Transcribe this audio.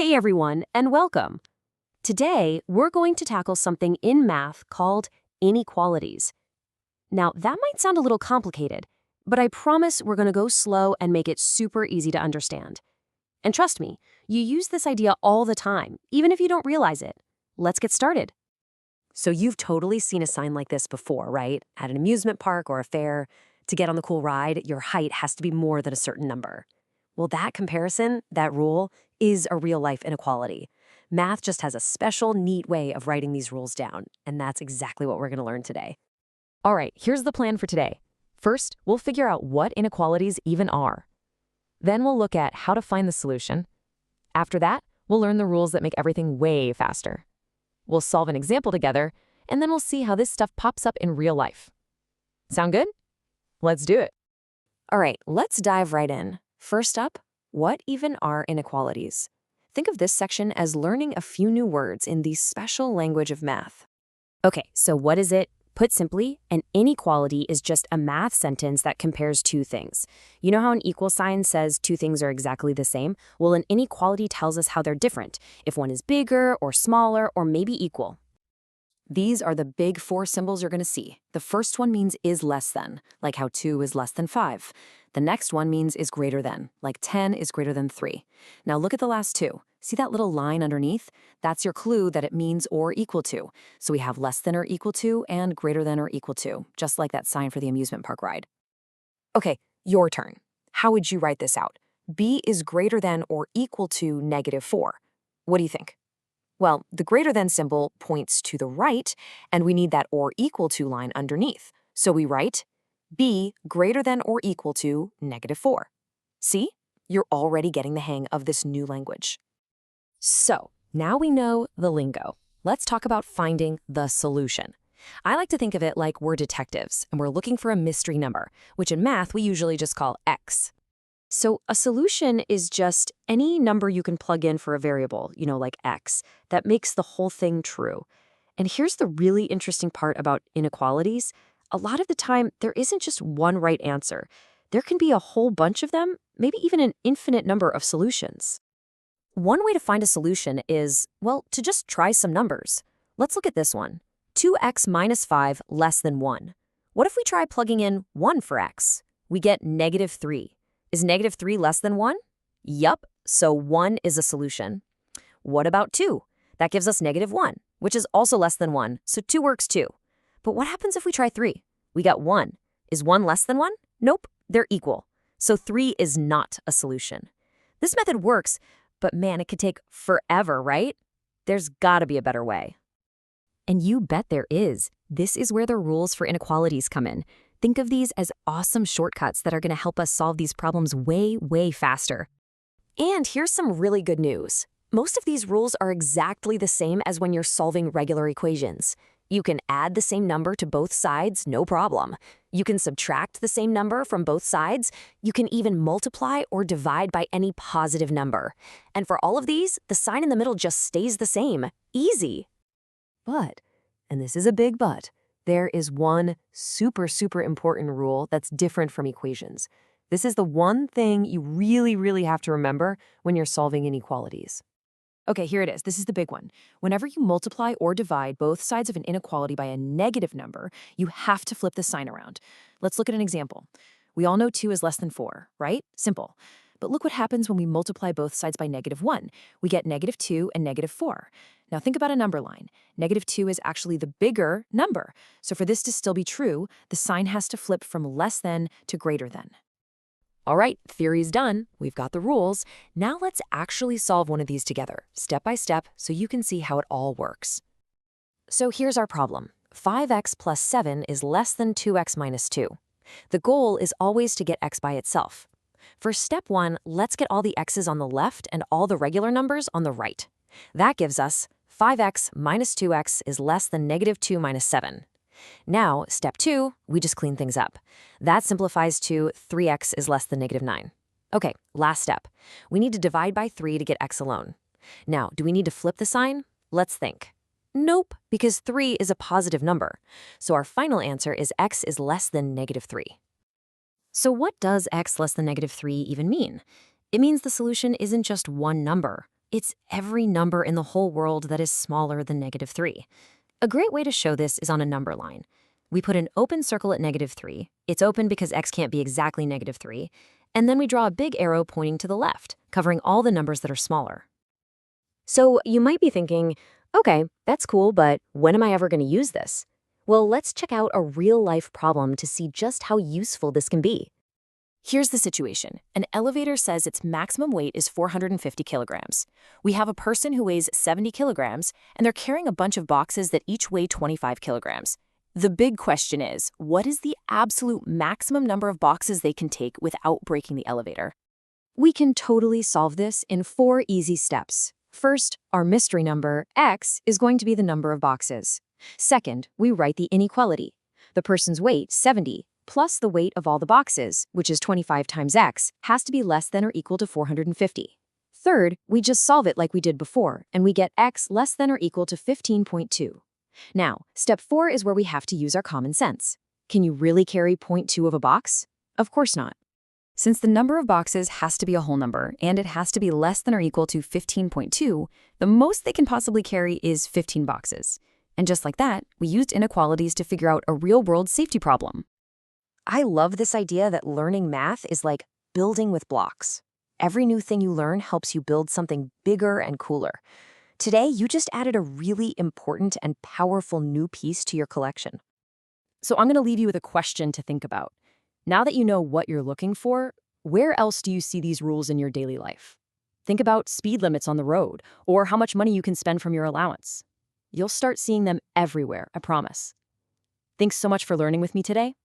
Hey everyone, and welcome. Today, we're going to tackle something in math called inequalities. Now, that might sound a little complicated, but I promise we're going to go slow and make it super easy to understand. And trust me, you use this idea all the time, even if you don't realize it. Let's get started. So you've totally seen a sign like this before, right? At an amusement park or a fair. To get on the cool ride, your height has to be more than a certain number. Well, that comparison, that rule, is a real-life inequality. Math just has a special, neat way of writing these rules down, and that's exactly what we're going to learn today. All right, here's the plan for today. First, we'll figure out what inequalities even are. Then we'll look at how to find the solution. After that, we'll learn the rules that make everything way faster. We'll solve an example together, and then we'll see how this stuff pops up in real life. Sound good? Let's do it. All right, let's dive right in. First up, what even are inequalities? Think of this section as learning a few new words in the special language of math. Okay, so what is it? Put simply, an inequality is just a math sentence that compares two things. You know how an equal sign says two things are exactly the same? Well, an inequality tells us how they're different, if one is bigger or smaller or maybe equal. These are the big four symbols you're going to see. The first one means is less than, like how 2 is less than 5. The next one means is greater than, like 10 is greater than 3. Now look at the last two. See that little line underneath? That's your clue that it means or equal to. So we have less than or equal to and greater than or equal to, just like that sign for the amusement park ride. Okay, your turn. How would you write this out? B is greater than or equal to -4. What do you think? Well, the greater than symbol points to the right, and we need that or equal to line underneath. So we write B greater than or equal to -4. See? You're already getting the hang of this new language. So, now we know the lingo. Let's talk about finding the solution. I like to think of it like we're detectives, and we're looking for a mystery number, which in math we usually just call x. So a solution is just any number you can plug in for a variable, like x, that makes the whole thing true. And here's the really interesting part about inequalities. A lot of the time, there isn't just one right answer. There can be a whole bunch of them, maybe even an infinite number of solutions. One way to find a solution is, well, to just try some numbers. Let's look at this one. 2x minus 5 less than 1. What if we try plugging in 1 for x? We get -3. Is -3 less than 1? Yup, so 1 is a solution. What about 2? That gives us -1, which is also less than 1, so 2 works too. But what happens if we try 3? We got 1. Is 1 less than 1? Nope, they're equal. So 3 is not a solution. This method works, but man, it could take forever, right? There's gotta be a better way. And you bet there is. This is where the rules for inequalities come in. Think of these as awesome shortcuts that are going to help us solve these problems way, way faster. And here's some really good news. Most of these rules are exactly the same as when you're solving regular equations. You can add the same number to both sides, no problem. You can subtract the same number from both sides. You can even multiply or divide by any positive number. And for all of these, the sign in the middle just stays the same. Easy. But, and this is a big but, there is one super, super important rule that's different from equations. This is the one thing you really, really have to remember when you're solving inequalities. Okay, here it is. This is the big one. Whenever you multiply or divide both sides of an inequality by a negative number, you have to flip the sign around. Let's look at an example. We all know 2 is less than 4, right? Simple. But look what happens when we multiply both sides by -1. We get -2 and -4. Now think about a number line. -2 is actually the bigger number. So for this to still be true, the sign has to flip from less than to greater than. All right, theory's done. We've got the rules. Now let's actually solve one of these together, step by step, so you can see how it all works. So here's our problem. 5x plus 7 is less than 2x minus 2. The goal is always to get x by itself. For step 1, let's get all the x's on the left and all the regular numbers on the right. That gives us 5x minus 2x is less than -2 minus 7. Now, step 2, we just clean things up. That simplifies to 3x is less than -9. Okay, last step. We need to divide by 3 to get x alone. Now, do we need to flip the sign? Let's think. Nope, because 3 is a positive number. So our final answer is x is less than -3. So what does x less than -3 even mean? It means the solution isn't just one number. It's every number in the whole world that is smaller than -3. A great way to show this is on a number line. We put an open circle at -3. It's open because x can't be exactly -3. And then we draw a big arrow pointing to the left, covering all the numbers that are smaller. So you might be thinking, okay, that's cool, but when am I ever going to use this? Well, let's check out a real-life problem to see just how useful this can be. Here's the situation. An elevator says its maximum weight is 450 kilograms. We have a person who weighs 70 kilograms, and they're carrying a bunch of boxes that each weigh 25 kilograms. The big question is, what is the absolute maximum number of boxes they can take without breaking the elevator? We can totally solve this in 4 easy steps. First, our mystery number, x, is going to be the number of boxes. Second, we write the inequality. The person's weight, 70, plus the weight of all the boxes, which is 25 times x, has to be less than or equal to 450. Third, we just solve it like we did before, and we get x less than or equal to 15.2. Now, step 4 is where we have to use our common sense. Can you really carry 0.2 of a box? Of course not. Since the number of boxes has to be a whole number, and it has to be less than or equal to 15.2, the most they can possibly carry is 15 boxes. And just like that, we used inequalities to figure out a real-world safety problem. I love this idea that learning math is like building with blocks. Every new thing you learn helps you build something bigger and cooler. Today, you just added a really important and powerful new piece to your collection. So I'm going to leave you with a question to think about. Now that you know what you're looking for, where else do you see these rules in your daily life? Think about speed limits on the road, or how much money you can spend from your allowance. You'll start seeing them everywhere, I promise. Thanks so much for learning with me today.